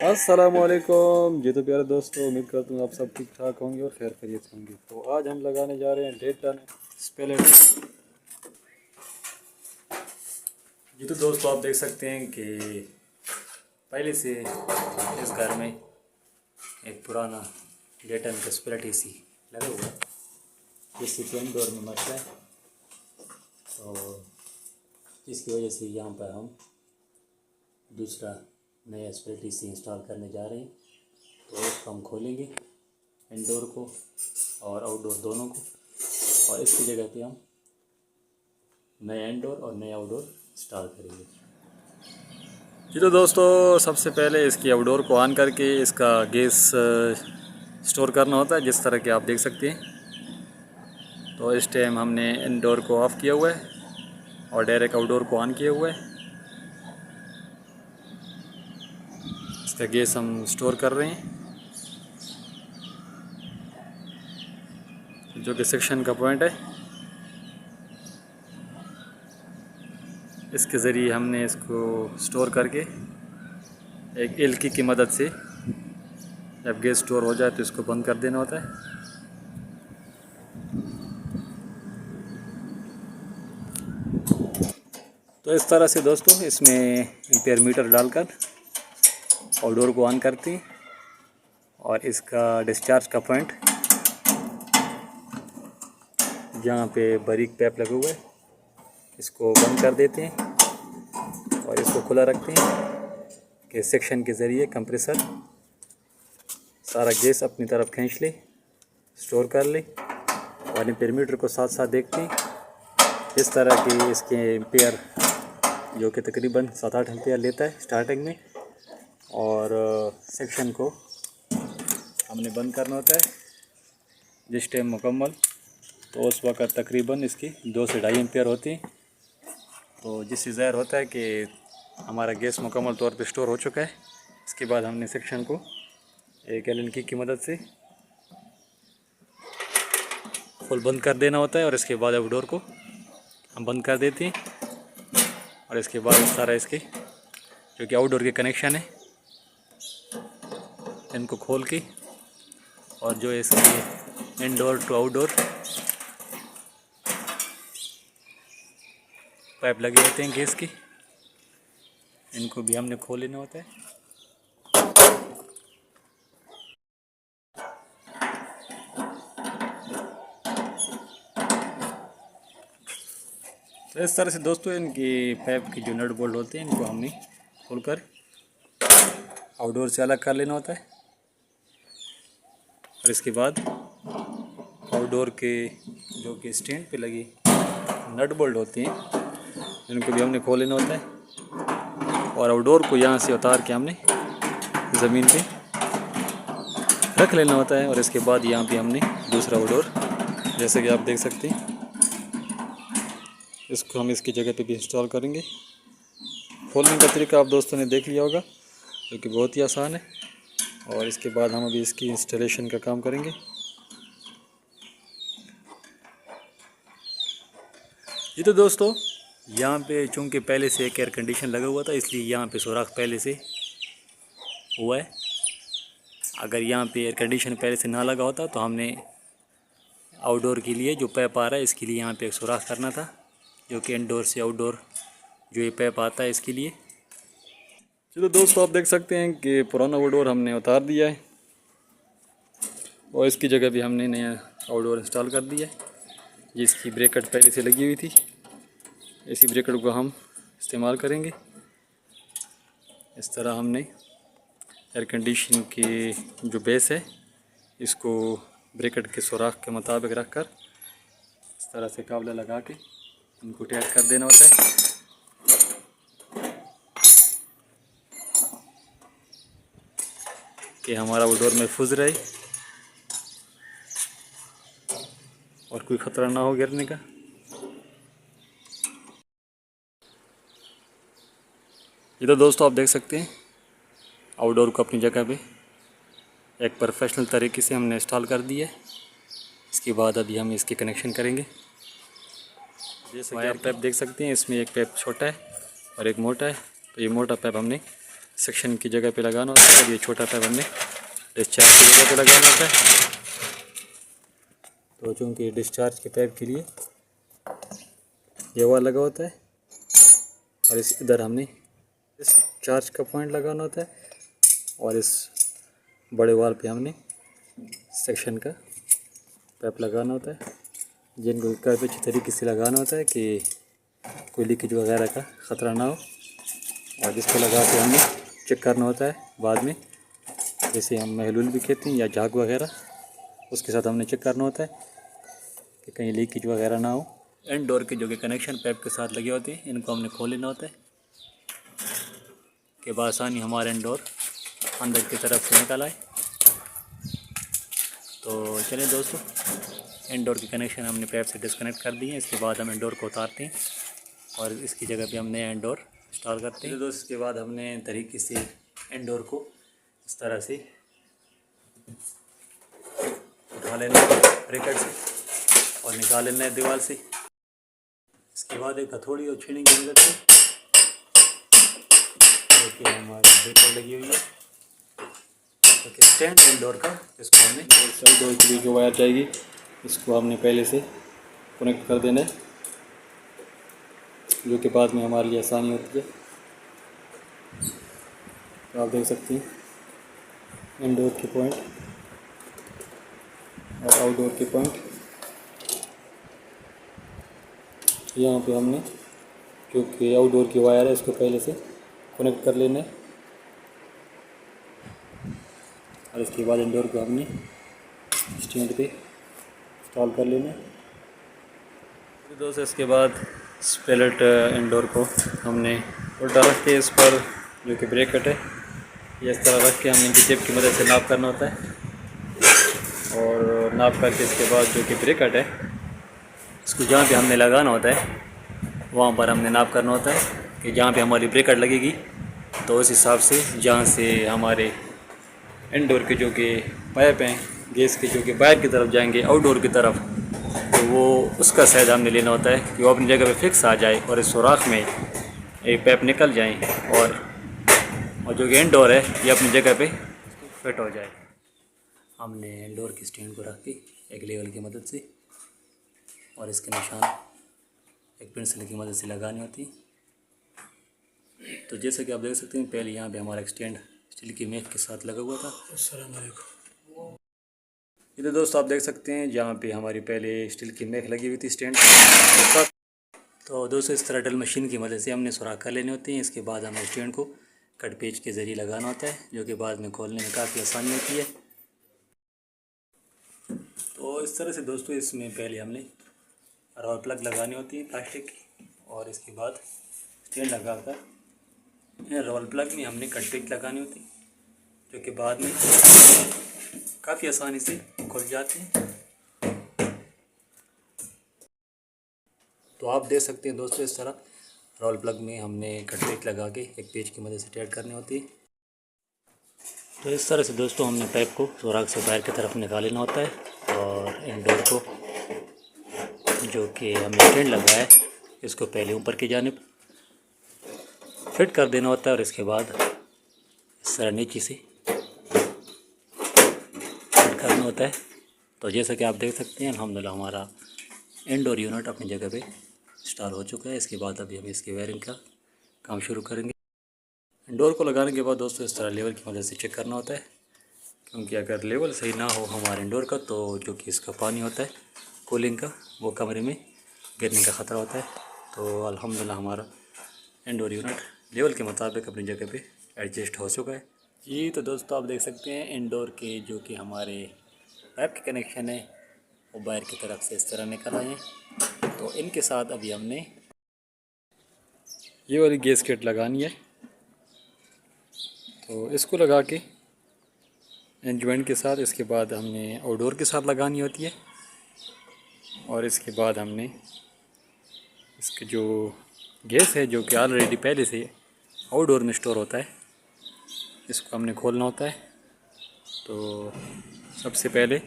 अस्सलामुअलैकुम जी। तो प्यारे दोस्तों, उम्मीद करता हूँ आप सब ठीक ठाक होंगे और खैर खैरियत होंगे। तो आज हम लगाने जा रहे हैं डेटन स्पेलेट जी। तो दोस्तों, आप देख सकते हैं कि पहले से इस घर में एक पुराना डेटन का स्पेलेट एसी लगा हुआ है, जिससे कि इंडोर में मसला है। तो इसकी वजह से यहाँ पर हम दूसरा नया स्पेलेट एसी इंस्टॉल करने जा रहे हैं। तो इसको हम खोलेंगे, इंडोर को और आउटडोर दोनों को, और इसकी जगह पे हम नया इंडोर और नया आउटडोर इंस्टॉल करेंगे जी। तो दोस्तों, सबसे पहले इसकी आउटडोर को ऑन करके इसका गैस स्टोर करना होता है, जिस तरह के आप देख सकते हैं। तो इस टाइम हमने इंडोर को ऑफ़ किया हुआ है और डायरेक्ट आउटडोर को ऑन किया हुआ है। इसका गैस हम स्टोर कर रहे हैं, जो कि सेक्शन का पॉइंट है। इसके ज़रिए हमने इसको स्टोर करके एक एलकी की मदद से जब गैस स्टोर हो जाए तो इसको बंद कर देना होता है। तो इस तरह से दोस्तों, इसमें एम्पेयर मीटर डालकर आउटडोर को ऑन करते हैं और इसका डिस्चार्ज का पॉइंट जहाँ पे बारीक पैप लगा हुआ है इसको बंद कर देते हैं और इसको खुला रखते हैं कि सेक्शन के ज़रिए कंप्रेसर सारा गैस अपनी तरफ खींच ले, स्टोर कर ले। और एम्पेयर मीटर को साथ साथ देखते हैं। इस तरह के इसके एम्पेयर जो कि तकरीबन 7-8 एम्पेयर लेता है स्टार्टिंग में, और सेक्शन को हमने बंद करना होता है जिस टाइम मुकम्मल। तो उस वक़्त तकरीबन इसकी 2 से 2.5 एम्पेयर होती है। तो जिससे ज़ाहिर होता है कि हमारा गैस मुकम्मल तौर पे स्टोर हो चुका है। इसके बाद हमने सेक्शन को एक एलन की मदद से फुल बंद कर देना होता है और इसके बाद आउटडोर को हम बंद कर देते हैं। और इसके बाद इस तरह इसके जो कि आउटडोर के कनेक्शन है इनको खोल के, और जो इसके इंडोर टू आउटडोर पाइप लगे होते हैं गैस की, इनको भी हमने खोल लेना होता है। तो इस तरह से दोस्तों, इनकी पाइप की जो नट बोल्ट होते हैं इनको हमने खोलकर आउटडोर से अलग कर लेना होता है। और इसके बाद आउटडोर के जो कि स्टैंड पे लगी नट बोल्ट होती हैं इनको भी हमने खोल लेना होता है। और आउटडोर को यहाँ से उतार के हमने ज़मीन पे रख लेना होता है। और इसके बाद यहाँ पे हमने दूसरा आउटडोर, जैसे कि आप देख सकते हैं, इसको हम इसकी जगह पे भी इंस्टॉल करेंगे। खोलने का तरीका आप दोस्तों ने देख लिया होगा, जो कि बहुत ही आसान है। और इसके बाद हम अभी इसकी इंस्टॉलेशन का काम करेंगे। ये तो दोस्तों, यहाँ पे चूँकि पहले से एक एयर कंडीशन लगा हुआ था, इसलिए यहाँ पे सुराख पहले से हुआ है। अगर यहाँ पे एयर कंडीशन पहले से ना लगा होता तो हमने आउटडोर के लिए जो पाइप आ रहा है इसके लिए यहाँ पे एक सुराख करना था, जो कि इंडोर से आउटडोर जो ये पाइप आता है इसके लिए। चलो दोस्तों, आप देख सकते हैं कि पुराना आउटडोर हमने उतार दिया है और इसकी जगह भी हमने नया आउटडोर इंस्टॉल कर दिया है, जिसकी ब्रेकेट पहले से लगी हुई थी। इसी ब्रेकेट को हम इस्तेमाल करेंगे। इस तरह हमने एयर कंडीशन की जो बेस है इसको ब्रेकेट के सुराख के मुताबिक रखकर इस तरह से काबला लगा के इनको टाइट कर देना होता है, कि हमारा आउटडोर महफूज रहे और कोई ख़तरा ना हो गिरने का। ये तो दोस्तों, आप देख सकते हैं आउटडोर को अपनी जगह पे एक प्रोफेशनल तरीके से हमने इंस्टॉल कर दिया है। इसके बाद अभी हम इसके कनेक्शन करेंगे। जैसे कि आप पाइप देख सकते हैं, इसमें एक पाइप छोटा है और एक मोटा है। तो ये मोटा पाइप हमने सेक्शन की जगह पे लगाना होता है और ये छोटा पाइप हमने डिस्चार्ज की जगह पे लगाना होता है। तो चूँकि डिस्चार्ज के पाइप के लिए ये वाला लगा होता है और इस इधर हमने इस चार्ज का पॉइंट लगाना होता है और इस बड़े वाल पे हमने सेक्शन का पाइप लगाना होता है, जिनको काफ़ी अच्छी तरीके से लगाना होता है कि कोई लीकेज वगैरह का ख़तरा ना हो। और जिसको लगा के हमने चेक करना होता है बाद में, जैसे हम महलूल भी कहते हैं या झाग वगैरह, उसके साथ हमने चेक करना होता है कि कहीं लीकेज वगैरह ना हो। एंड डोर के जो कि कनेक्शन पाइप के साथ लगे होते हैं, इनको हमने खोल लेना होता है कि बआसानी हमारा एंड डोर अंदर की तरफ से निकल आए। तो चलिए दोस्तों, एंड डोर के कनेक्शन हमने पाइप से डिस्कनेक्ट कर दिए हैं। इसके बाद हम एंड डोर को उतारते हैं और इसकी जगह पे हमने एंड डोर इंस्टॉल करते हैं। तो दोस्तों इसके बाद हमने तरीके से एंड डोर को इस तरह से उठा लेना है ब्रैकेट से और निकाल लेना है दीवार से। इसके बाद एक हथौड़ी और छेनी की मदद से, जो कि हमारी ब्रेकर लगी हुई है, तो स्टैंड एंड डोर का, इसको हमने डोर के लिए जो वायर जाएगी इसको हमने पहले से कनेक्ट कर देना है, जो कि बाद में हमारे लिए आसानी होती है। तो आप देख सकते हैं इनडोर के पॉइंट और आउटडोर के पॉइंट। यहाँ पे हमने जो कि आउटडोर की वायर है इसको पहले से कनेक्ट कर लेना है और इसके बाद इनडोर को हमने स्टैंड पे इंस्टॉल कर लेना है। तो दोस्तों इसके बाद स्पेलेट इनडोर को हमने उल्टा रख के इस पर जो कि ब्रैकेट है ये इस तरह रख के हमने इनकी टेप की मदद से नाप करना होता है और नाप करके इसके बाद जो कि ब्रैकेट है इसको जहाँ पे हमने लगाना होता है वहाँ पर हमने नाप करना होता है कि जहाँ पे हमारी ब्रैकेट लगेगी तो उस हिसाब से जहाँ से हमारे इनडोर के जो कि पाइप हैं गैस के जो कि बाहर की तरफ जाएंगे आउटडोर की तरफ, तो वो उसका साइज हमने लेना होता है कि वो अपनी जगह पे फिक्स आ जाए और इस सुराख में एक पाइप निकल जाए और जो कि इनडोर है ये अपनी जगह पे फिट हो जाए। हमने इनडोर की स्टैंड को रख के एक लेवल की मदद से और इसके निशान एक पेंसिल की मदद से लगानी होती। तो जैसे कि आप देख सकते हैं पहले यहाँ पे हमारा एक स्टैंड स्टील की मेख के साथ लगा हुआ था। अस्सलाम वालेकुम। ये तो दोस्तों आप देख सकते हैं जहाँ पे हमारी पहले स्टील की मेख लगी हुई थी स्टैंड। तो दोस्तों इस तरह ड्रिल मशीन की मदद से हमने सुराख कर लेने होते हैं। इसके बाद हमें स्टैंड को कट पेच के ज़रिए लगाना होता है, जो कि बाद में खोलने में काफ़ी आसानी होती है। तो इस तरह से दोस्तों इसमें पहले हमने रॉड प्लग लगानी होती है प्लास्टिक की और इसके बाद स्टैंड लगाकर रोल प्लग में हमने कट पेच लगानी होती है, जो कि बाद में काफ़ी आसानी से खुल जाते हैं। तो आप देख सकते हैं दोस्तों इस तरह रोल प्लग में हमने कट पेच लगा के एक पेच की मदद से टाइट करनी होती है। तो इस तरह से दोस्तों हमने पाइप को सुराख से बाहर की तरफ निकाल लेना होता है और इनडोर को जो कि हमने स्टैंड लगाया है इसको पहले ऊपर की जानिब फिट कर देना होता है और इसके बाद इस तरह नीचे से फिट करना होता है। तो जैसा कि आप देख सकते हैं अल्हम्दुलिल्लाह हमारा इनडोर यूनिट अपनी जगह पे इंस्टॉल हो चुका है। इसके बाद अभी हम इसकी वायरिंग का काम शुरू करेंगे। इनडोर को लगाने के बाद दोस्तों इस तरह लेवल की मदद से चेक करना होता है, क्योंकि अगर लेवल सही ना हो हमारे इनडोर का तो जो कि इसका पानी होता है कूलिंग का वो कमरे में गिरने का ख़तरा होता है। तो अल्हम्दुलिल्लाह हमारा इनडोर यूनिट लेवल के मुताबिक अपनी जगह पे एडजस्ट हो चुका है। जी तो दोस्तों आप देख सकते हैं इनडोर के जो कि हमारे पाइप के कनेक्शन है वो बाहर की तरफ से इस तरह निकल आए हैं। तो इनके साथ अभी हमने ये वाली गैस किट लगानी है। तो इसको लगा के इन जॉइंट के साथ इसके बाद हमने आउटडोर के साथ लगानी होती है और इसके बाद हमने इसके जो गैस है जो कि ऑलरेडी पहले से आउटडोर में स्टोर होता है इसको हमने खोलना होता है। तो सबसे पहले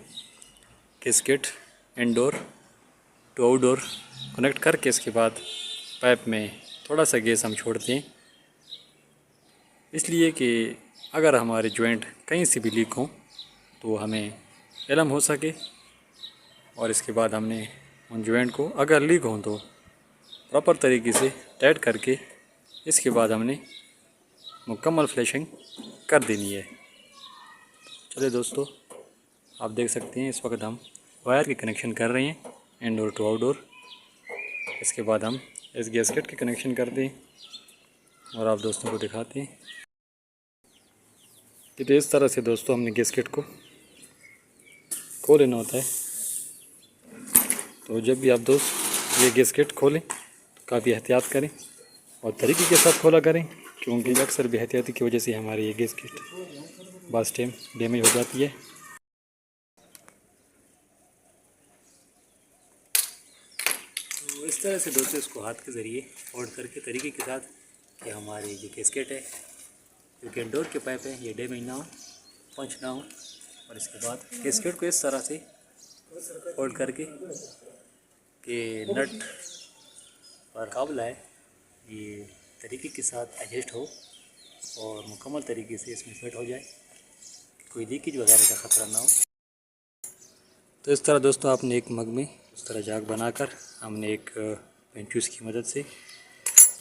cascade indoor to outdoor connect करके इसके बाद पाइप में थोड़ा सा गैस हम छोड़ते हैं इसलिए कि अगर हमारे जॉइंट कहीं से भी लीक हों तो हमें इल्म हो सके। और इसके बाद हमने उन जॉइंट को अगर लीक हों तो प्रॉपर तरीके से टाइट करके इसके बाद हमने मुकम्मल फ्लैशिंग कर देनी है। चलिए दोस्तों, आप देख सकते हैं इस वक्त हम वायर के कनेक्शन कर रहे हैं इंडोर टू आउटडोर। इसके बाद हम इस गैसकेट के कनेक्शन कर दें और आप दोस्तों को दिखाते हैं कि तो इस तरह से दोस्तों हमने गैसकेट को खोल लेना होता है। तो जब भी आप दोस्त ये गैसकेट खोलें तो काफ़ी एहतियात करें और तरीके के साथ खोला करें, क्योंकि अक्सर बेहतियाती की वजह से हमारी ये गैसकेट बास टाइम डैमेज हो जाती है। तो इस तरह से दोस्तों इसको हाथ के ज़रिए फोल्ड करके तरीके के साथ कि हमारी जो गैसकेट है जो कि इंडोर के पाइप है ये डैमेज ना हो, पंच ना हो। और इसके बाद गैसकेट को इस तरह से फोल्ड करके कि नट और काबला है ये तरीके के साथ एडजस्ट हो और मुकम्मल तरीके से इसमें फिट हो जाए, कोई लीकेज वगैरह का ख़तरा ना हो। तो इस तरह दोस्तों आपने एक मग में इस तरह जाग बनाकर हमने एक पेंचूस की मदद से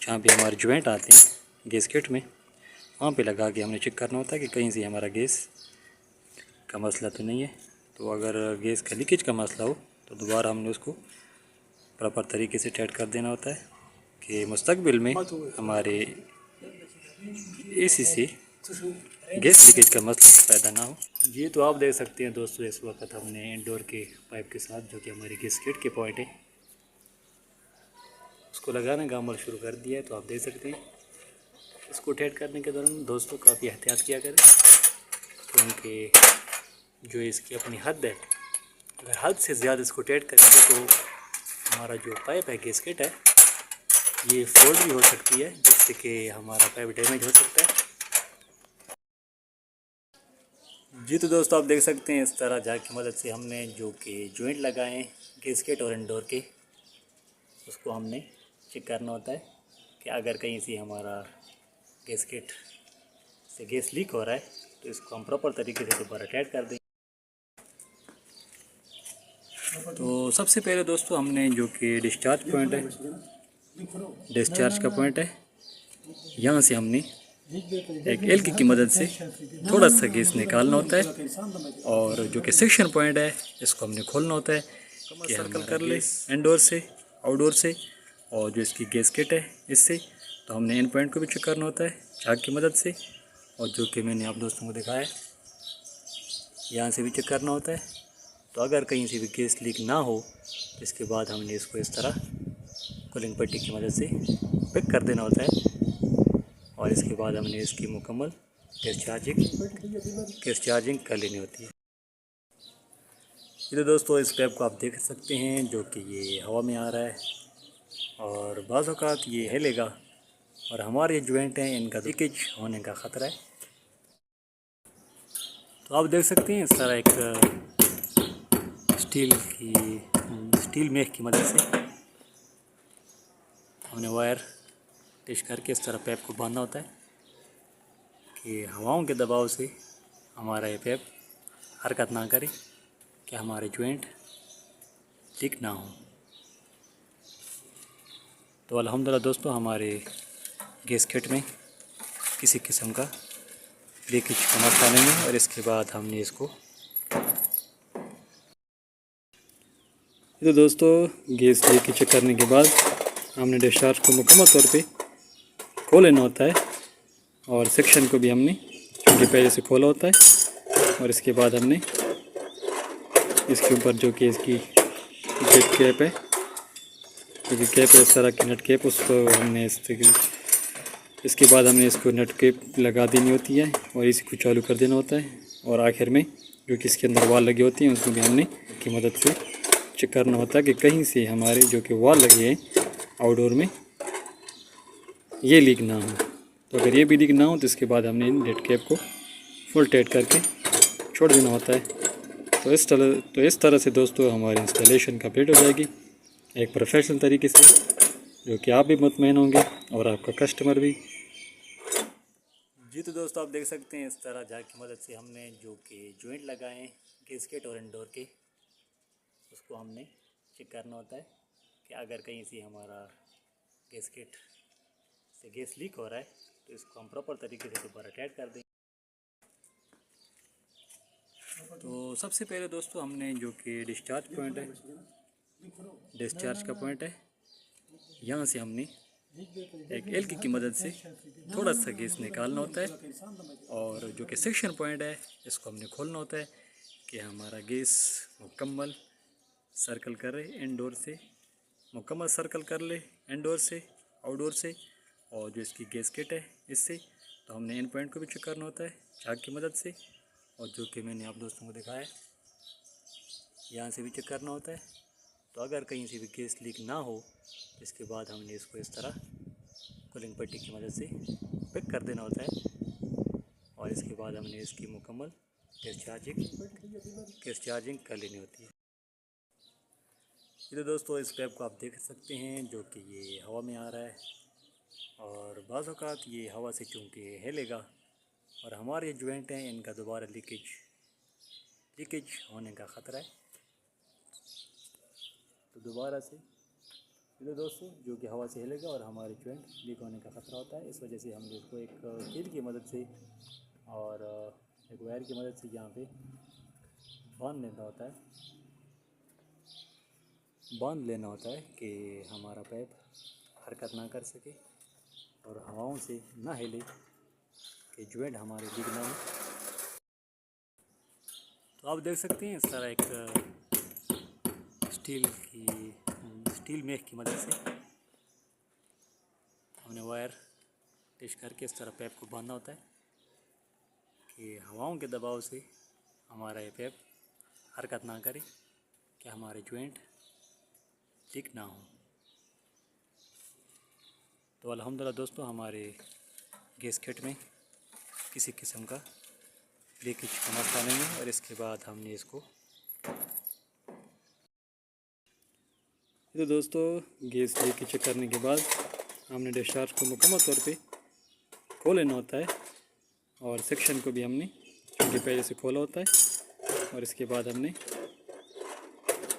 जहाँ पे हमारे जॉइंट आते हैं गैसकेट में वहाँ पे लगा के हमने चेक करना होता है कि कहीं से हमारा गैस का मसला तो नहीं है। तो अगर गैस का लीकेज का मसला हो तो दोबारा हमने उसको प्रॉपर तरीके से टाइट कर देना होता है कि मुस्तकबिल में हमारे एसी से गैस लीकेज का मसला पैदा ना हो। ये तो आप देख सकते हैं दोस्तों इस वक्त हमने इंडोर के पाइप के साथ जो कि हमारी गैसकेट के पॉइंट है उसको लगाने का अमल शुरू कर दिया है। तो आप देख सकते हैं इसको टाइट करने के दौरान दोस्तों काफ़ी एहतियात किया करें, क्योंकि जो इसकी अपनी हद है अगर हद से ज़्यादा इसको टाइट करेंगे तो हमारा जो पाइप है गैसकेट है ये फोल्ड भी हो सकती है, जिससे कि हमारा पाइप डैमेज हो सकता है। जी तो दोस्तों आप देख सकते हैं इस तरह जाग की मदद से हमने जो कि जॉइंट लगाए हैं गैसकेट और इंडोर के उसको हमने चेक करना होता है कि अगर कहीं से हमारा गैसकेट से गैस लीक हो रहा है तो इसको हम प्रॉपर तरीके से दोबारा टाइट कर दें। तो सबसे पहले दोस्तों हमने जो कि डिस्चार्ज पॉइंट है, डिस्चार्ज का पॉइंट है, यहाँ से हमने एक एल्की की मदद से थोड़ा सा गैस निकालना होता है और जो कि सेक्शन पॉइंट है इसको हमने खोलना होता है कि सर्कल कर ले इंडोर से आउटडोर से और जो इसकी गैसकेट है इससे। तो हमने इन पॉइंट को भी चेक करना होता है झाग की मदद से और जो कि मैंने आप दोस्तों को दिखाया यहाँ से भी चेक करना होता है। तो अगर कहीं से भी गैस लीक ना हो तो इसके बाद हमने इसको इस तरह कूलिंग पट्टी की मदद से पिक कर देना होता है और इसके बाद हमने इसकी मुकम्मल गैस चार्जिंग कर लेनी होती है। ये तो दोस्तों इस पाइप को आप देख सकते हैं जो कि ये हवा में आ रहा है और बाज़ औक़ात ये हिलेगा और हमारे जॉइंट हैं इनका लीकेज होने का ख़तरा है। तो आप देख सकते हैं इस तरह एक स्टील मेख की मदद से हमने वायर टिश करके इस तरह पाइप को बांधना होता है कि हवाओं के दबाव से हमारा ये पाइप हरकत ना करे कि हमारे जॉइंट लीक ना हो। तो अल्हम्दुलिल्लाह दोस्तों हमारे गैसकेट में किसी किस्म का लीकेज का मसला नहीं है। और इसके बाद हमने इसको तो दोस्तों गैस लीकेज चेक करने के बाद हमने डिस्चार्ज को मुकम्मल तौर पे खोल लेना होता है और सेक्शन को भी हमने क्योंकि पहले से खोला होता है। और इसके बाद हमने इसके ऊपर जो कि इसकी जेट कैप है क्योंकि कैप है इस तरह की नट कैप उसको हमने इसके बाद हमने इसको नट कैप लगा देनी होती है और इसी को चालू कर देना होता है। और आखिर में जो कि इसके अंदर वाल लगी होती हैं उसको भी हमने की मदद से चेक करना होता है कि कहीं से हमारे जो कि वाल लगे हैं आउटडोर में ये लीक ना हो। तो अगर ये भी लीक ना हो तो इसके बाद हमने इन नेट कैप को फुल टाइट करके छोड़ देना होता है। तो इस तरह से दोस्तों हमारी इंस्टॉलेशन कंप्लीट हो जाएगी एक प्रोफेशनल तरीके से, जो कि आप भी मुतमईन होंगे और आपका कस्टमर भी। जी तो दोस्तों आप देख सकते हैं इस तरह झाग की मदद से हमने जो कि जॉइंट लगाए हैं गैसकेट और इंडोर के, उसको हमने चेक करना होता है कि अगर कहीं से हमारा गैसकेट से गैस लीक हो रहा है तो इसको हम प्रॉपर तरीके से दोबारा टाइट कर देंगे। तो सबसे पहले दोस्तों हमने जो कि डिस्चार्ज पॉइंट है, डिस्चार्ज का पॉइंट है, यहाँ से हमने एक एल्की की मदद से थोड़ा सा गैस निकालना होता है और जो कि सेक्शन पॉइंट है इसको हमने खोलना होता है कि हमारा गैस मुकम्मल सर्कल कर रहे इंडोर से, मुकम्मल सर्कल कर ले इंडोर से आउटडोर से, और जो इसकी गैसकेट है इससे। तो हमने इन पॉइंट को भी चेक करना होता है झाग की मदद से, और जो कि मैंने आप दोस्तों को दिखाया यहाँ से भी चेक करना होता है। तो अगर कहीं से भी गैस लीक ना हो तो इसके बाद हमने इसको इस तरह कूलिंग पट्टी की मदद से पिक कर देना होता है, और इसके बाद हमने इसकी मुकम्मल गैस चार्जिंग कर लेनी होती है। ये तो दोस्तों इस पैप को आप देख सकते हैं जो कि ये हवा में आ रहा है, और बाज़ औक़ात ये हवा से चूँकि हिलेगा और हमारे ये जॉइंट हैं इनका दोबारा लीकेज होने का ख़तरा है। तो दोबारा से ये तो दोस्तों जो कि हवा से हिलेगा और हमारे जॉइंट लीक होने का ख़तरा होता है। इस वजह से हम इसको एक कील की मदद से और एक वायर की मदद से यहाँ पे बांध लेना होता है कि हमारा पैप हरकत ना कर सके और हवाओं से ना हिले कि जॉइंट हमारे लीक ना हो। तो आप देख सकते हैं इस तरह एक स्टील मेख की मदद से हमने वायर टेस्ट करके इस तरह पैप को बांधना होता है कि हवाओं के दबाव से हमारा ये पैप हरकत ना करे कि हमारे जॉइंट लीक ना हो। तो अल्हम्दुलिल्लाह दोस्तों हमारे गैसकेट में किसी किस्म का लीकेज का मसला नहीं है। और इसके बाद हमने इसको तो दोस्तों गैस लीकेज चेक करने के बाद हमने डिस्चार्ज को मुकम्मल तौर पे खोल लेना होता है, और सेक्शन को भी हमने चूँकि पहले से खोला होता है। और इसके बाद हमने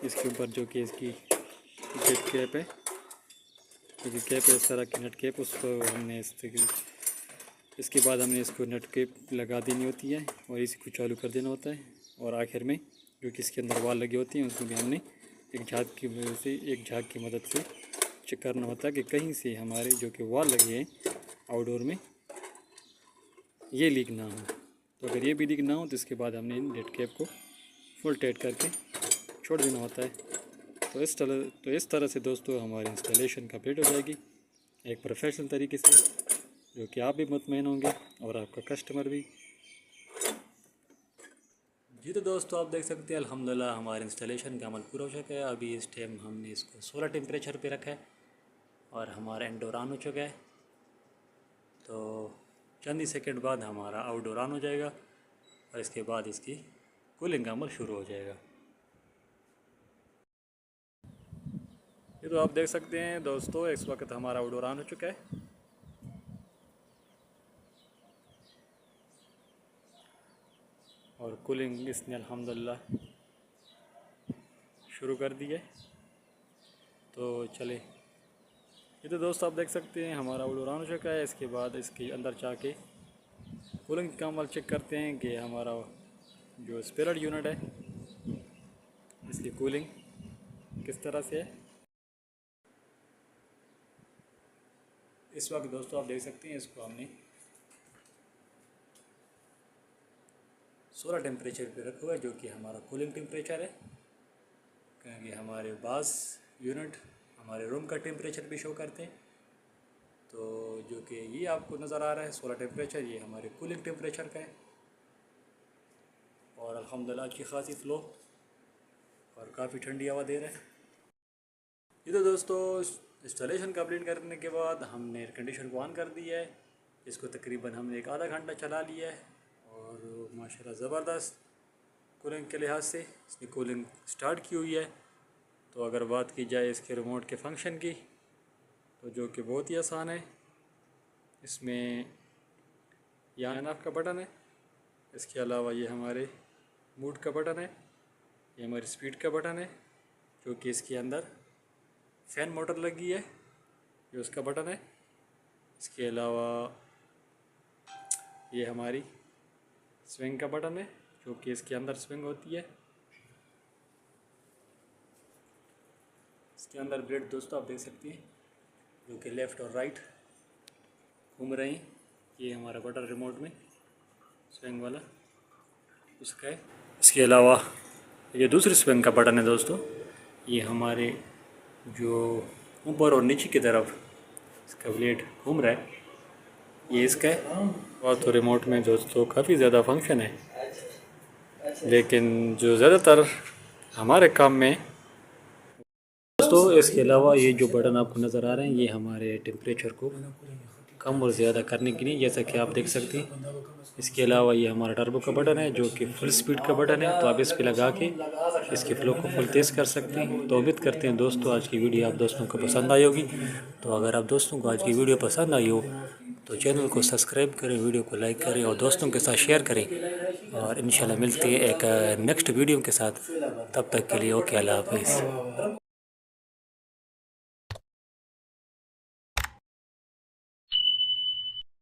इसके ऊपर जो कि इसकी कैप है, क्योंकि कैप है इस तरह की नट कैप, उसको हमने इसके बाद हमने इसको नट कैप लगा देनी होती है और इसी को चालू कर देना होता है। और आखिर में जो कि इसके अंदर वाल लगी होती हैं उसको भी हमने एक झाग की मदद से चेक करना होता है कि कहीं से हमारे जो कि वाल लगे हैं आउटडोर में ये लीक ना हो। तो अगर ये भी लीक ना हो तो इसके बाद हमने इन नट कैप को फुल टाइट करके छोड़ देना होता है। तो इस तरह से दोस्तों हमारी इंस्टॉलेशन कंप्लीट हो जाएगी एक प्रोफेशनल तरीके से, जो कि आप भी मुतमईन होंगे और आपका कस्टमर भी। जी तो दोस्तों आप देख सकते हैं अल्हम्दुलिल्लाह हमारे इंस्टॉलेशन का अमल पूरा हो चुका है। अभी इस टाइम हमने इसको 16 टेम्परेचर पे रखा है और हमारा इंडोर ऑन हो चुका है। तो चंद ही सेकंड बाद हमारा आउटडोर ऑन हो जाएगा और इसके बाद इसकी कूलिंग का अमल शुरू हो जाएगा। ये तो आप देख सकते हैं दोस्तों इस वक्त हमारा आउटडोर ऑन हो चुका है और कूलिंग इसने अल्हम्दुलिल्लाह शुरू कर दी है। तो चले, ये तो दोस्तों आप देख सकते हैं हमारा आउटडोर ऑन हो चुका है। इसके बाद इसके अंदर जाके कूलिंग का अमल चेक करते हैं कि हमारा जो स्पिरिट यूनिट है इसकी कूलिंग किस तरह से है। इस वक्त दोस्तों आप देख सकते हैं इसको हमने 16 टेम्परेचर पे रखा हुआ है जो कि हमारा कूलिंग टेम्परेचर है, क्योंकि हमारे बास यूनिट हमारे रूम का टेम्परेचर भी शो करते हैं। तो जो कि ये आपको नज़र आ रहा है 16 टेम्परेचर, ये हमारे कूलिंग टेम्परेचर का है और अल्हम्दुलिल्लाह अच्छी खासी फ्लो और काफ़ी ठंडी हवा दे रहा है। ये तो दोस्तों इंस्टॉलेशन कंप्लीट करने के बाद हमने एयर कंडीशनर को ऑन कर दिया है। इसको तकरीबन हमने एक आधा घंटा चला लिया है और माशाल्लाह ज़बरदस्त कूलिंग के लिहाज से इसकी कूलिंग स्टार्ट की हुई है। तो अगर बात की जाए इसके रिमोट के फंक्शन की तो जो कि बहुत ही आसान है। इसमें ये ऑन ऑफ का बटन है। इसके अलावा ये हमारे मूड का बटन है, ये हमारी स्पीड का बटन है, जो कि इसके अंदर फैन मोटर लगी है, ये उसका बटन है। इसके अलावा ये हमारी स्विंग का बटन है, जो कि इसके अंदर स्विंग होती है। इसके अंदर ब्लेड दोस्तों आप देख सकते हैं, जो कि लेफ़्ट और राइट घूम रहे हैं। ये हमारा बटन रिमोट में स्विंग वाला उसका है। इसके अलावा ये दूसरी स्विंग का बटन है दोस्तों, ये हमारे जो ऊपर और नीचे की तरफ इसका ब्लेड घूम रहा है, ये इसका है। और तो रिमोट में दोस्तों काफ़ी ज़्यादा फंक्शन है, लेकिन जो ज़्यादातर हमारे काम में दोस्तों, इसके अलावा ये जो बटन आपको नज़र आ रहे हैं, ये हमारे टेम्परेचर को कम और ज़्यादा करने के लिए, जैसा कि आप देख सकते हैं। इसके अलावा ये हमारा टर्बो का बटन है, जो कि फुल स्पीड का बटन है, तो आप इस पर लगा के इसके फ्लो को फुल तेज़ कर सकते हैं। तो उम्मीद करते हैं दोस्तों आज की वीडियो आप दोस्तों को पसंद आई होगी। तो अगर आप दोस्तों को आज की वीडियो पसंद आई हो तो चैनल को सब्सक्राइब करें, वीडियो को लाइक करें और दोस्तों के साथ शेयर करें। और इंशाल्लाह मिलते हैं एक नेक्स्ट वीडियो के साथ। तब तक के लिए ओके, अल्लाह हाफिज़।